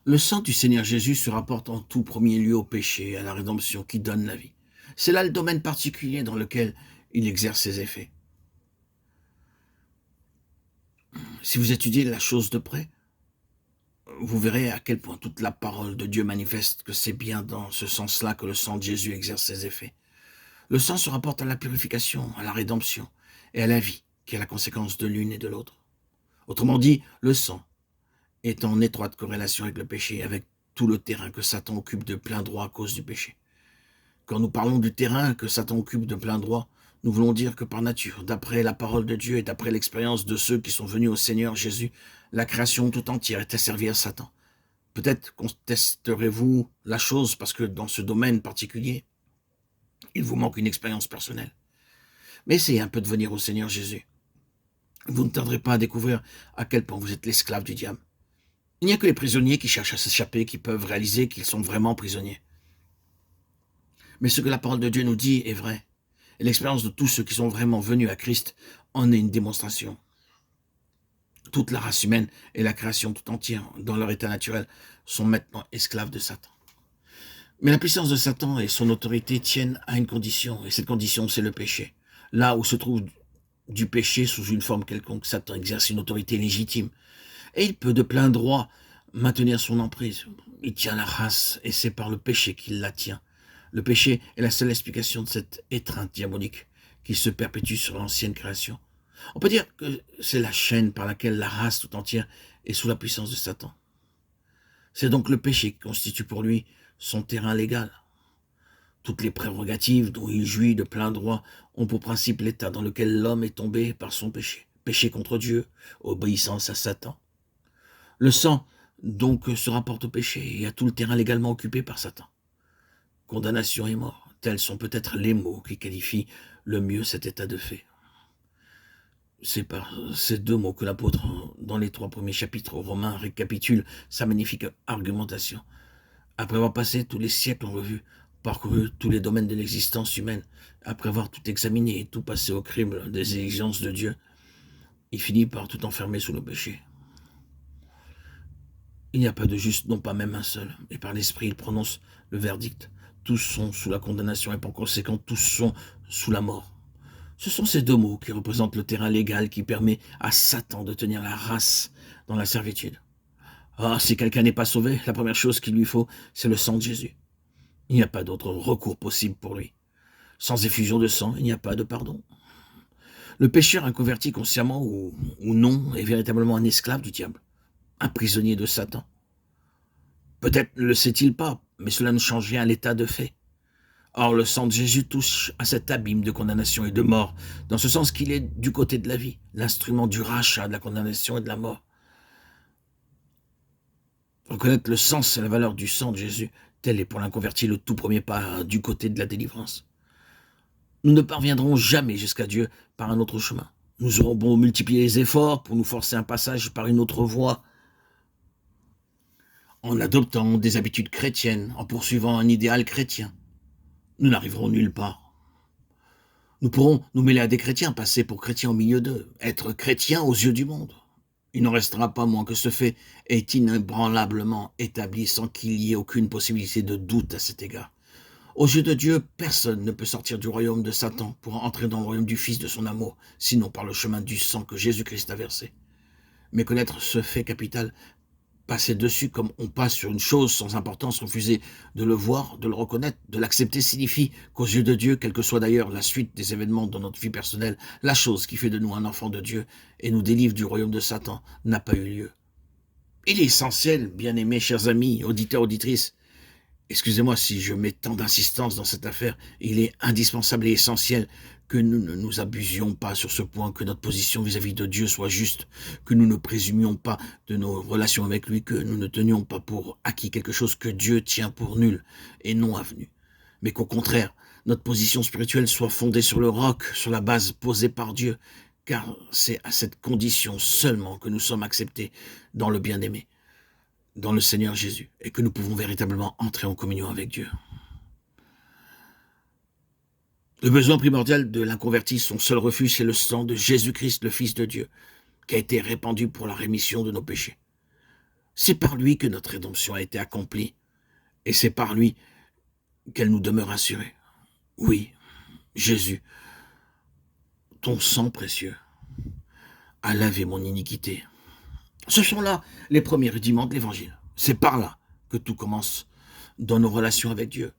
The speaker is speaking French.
Le sang du Seigneur Jésus se rapporte en tout premier lieu au péché et à la rédemption qui donne la vie. C'est là le domaine particulier dans lequel il exerce ses effets. Si vous étudiez la chose de près, vous verrez à quel point toute la parole de Dieu manifeste que c'est bien dans ce sens-là que le sang de Jésus exerce ses effets. Le sang se rapporte à la purification, à la rédemption et à la vie, qui est la conséquence de l'une et de l'autre. Autrement dit, le sang est en étroite corrélation avec le péché, avec tout le terrain que Satan occupe de plein droit à cause du péché. Quand nous parlons du terrain que Satan occupe de plein droit, nous voulons dire que par nature, d'après la parole de Dieu et d'après l'expérience de ceux qui sont venus au Seigneur Jésus, la création tout entière était servie à Satan. Peut-être contesterez-vous la chose parce que dans ce domaine particulier, il vous manque une expérience personnelle. Mais essayez un peu de venir au Seigneur Jésus. Vous ne tarderez pas à découvrir à quel point vous êtes l'esclave du diable. Il n'y a que les prisonniers qui cherchent à s'échapper qui peuvent réaliser qu'ils sont vraiment prisonniers. Mais ce que la parole de Dieu nous dit est vrai. Et l'expérience de tous ceux qui sont vraiment venus à Christ en est une démonstration. Toute la race humaine et la création tout entière, dans leur état naturel, sont maintenant esclaves de Satan. Mais la puissance de Satan et son autorité tiennent à une condition, et cette condition, c'est le péché. Là où se trouve du péché sous une forme quelconque, Satan exerce une autorité légitime. Et il peut de plein droit maintenir son emprise. Il tient la race, et c'est par le péché qu'il la tient. Le péché est la seule explication de cette étreinte diabolique qui se perpétue sur l'ancienne création. On peut dire que c'est la chaîne par laquelle la race tout entière est sous la puissance de Satan. C'est donc le péché qui constitue pour lui son terrain légal. Toutes les prérogatives dont il jouit de plein droit ont pour principe l'état dans lequel l'homme est tombé par son péché. Péché contre Dieu, obéissance à Satan. Le sang, donc, se rapporte au péché et à tout le terrain légalement occupé par Satan. Condamnation et mort, tels sont peut-être les mots qui qualifient le mieux cet état de fait. C'est par ces deux mots que l'apôtre, dans les 3 premiers chapitres romains, récapitule sa magnifique argumentation. Après avoir passé tous les siècles en revue, parcouru tous les domaines de l'existence humaine, après avoir tout examiné et tout passé au crible des exigences de Dieu, il finit par tout enfermer sous le péché. Il n'y a pas de juste, non pas même un seul, et par l'Esprit il prononce le verdict. Tous sont sous la condamnation et par conséquent tous sont sous la mort. Ce sont ces deux mots qui représentent le terrain légal qui permet à Satan de tenir la race dans la servitude. Ah, si quelqu'un n'est pas sauvé, la première chose qu'il lui faut, c'est le sang de Jésus. Il n'y a pas d'autre recours possible pour lui. Sans effusion de sang, il n'y a pas de pardon. Le pécheur inconverti consciemment ou non est véritablement un esclave du diable, un prisonnier de Satan. Peut-être ne le sait-il pas, mais cela ne change rien à l'état de fait. Or, le sang de Jésus touche à cet abîme de condamnation et de mort, dans ce sens qu'il est du côté de la vie, l'instrument du rachat de la condamnation et de la mort. Reconnaître le sens et la valeur du sang de Jésus, tel est pour l'inconverti le tout premier pas du côté de la délivrance. Nous ne parviendrons jamais jusqu'à Dieu par un autre chemin. Nous aurons beau multiplier les efforts pour nous forcer un passage par une autre voie, en adoptant des habitudes chrétiennes, en poursuivant un idéal chrétien. Nous n'arriverons nulle part. Nous pourrons nous mêler à des chrétiens, passer pour chrétiens au milieu d'eux, être chrétiens aux yeux du monde. Il n'en restera pas moins que ce fait est inébranlablement établi sans qu'il y ait aucune possibilité de doute à cet égard. Aux yeux de Dieu, personne ne peut sortir du royaume de Satan pour entrer dans le royaume du Fils de son amour, sinon par le chemin du sang que Jésus-Christ a versé. Mais connaître ce fait capital, passer dessus comme on passe sur une chose sans importance, refuser de le voir, de le reconnaître, de l'accepter signifie qu'aux yeux de Dieu, quelle que soit d'ailleurs la suite des événements dans notre vie personnelle, la chose qui fait de nous un enfant de Dieu et nous délivre du royaume de Satan n'a pas eu lieu. Il est essentiel, bien-aimés, chers amis, auditeurs, auditrices, excusez-moi si je mets tant d'insistance dans cette affaire, il est indispensable et essentiel que nous ne nous abusions pas sur ce point, que notre position vis-à-vis de Dieu soit juste, que nous ne présumions pas de nos relations avec lui, que nous ne tenions pas pour acquis quelque chose que Dieu tient pour nul et non avenu, mais qu'au contraire, notre position spirituelle soit fondée sur le roc, sur la base posée par Dieu, car c'est à cette condition seulement que nous sommes acceptés dans le bien-aimé, dans le Seigneur Jésus, et que nous pouvons véritablement entrer en communion avec Dieu. Le besoin primordial de l'inconverti, son seul refuge, c'est le sang de Jésus-Christ, le Fils de Dieu, qui a été répandu pour la rémission de nos péchés. C'est par lui que notre rédemption a été accomplie, et c'est par lui qu'elle nous demeure assurée. Oui, Jésus, ton sang précieux a lavé mon iniquité. Ce sont là les premiers rudiments de l'Évangile. C'est par là que tout commence dans nos relations avec Dieu.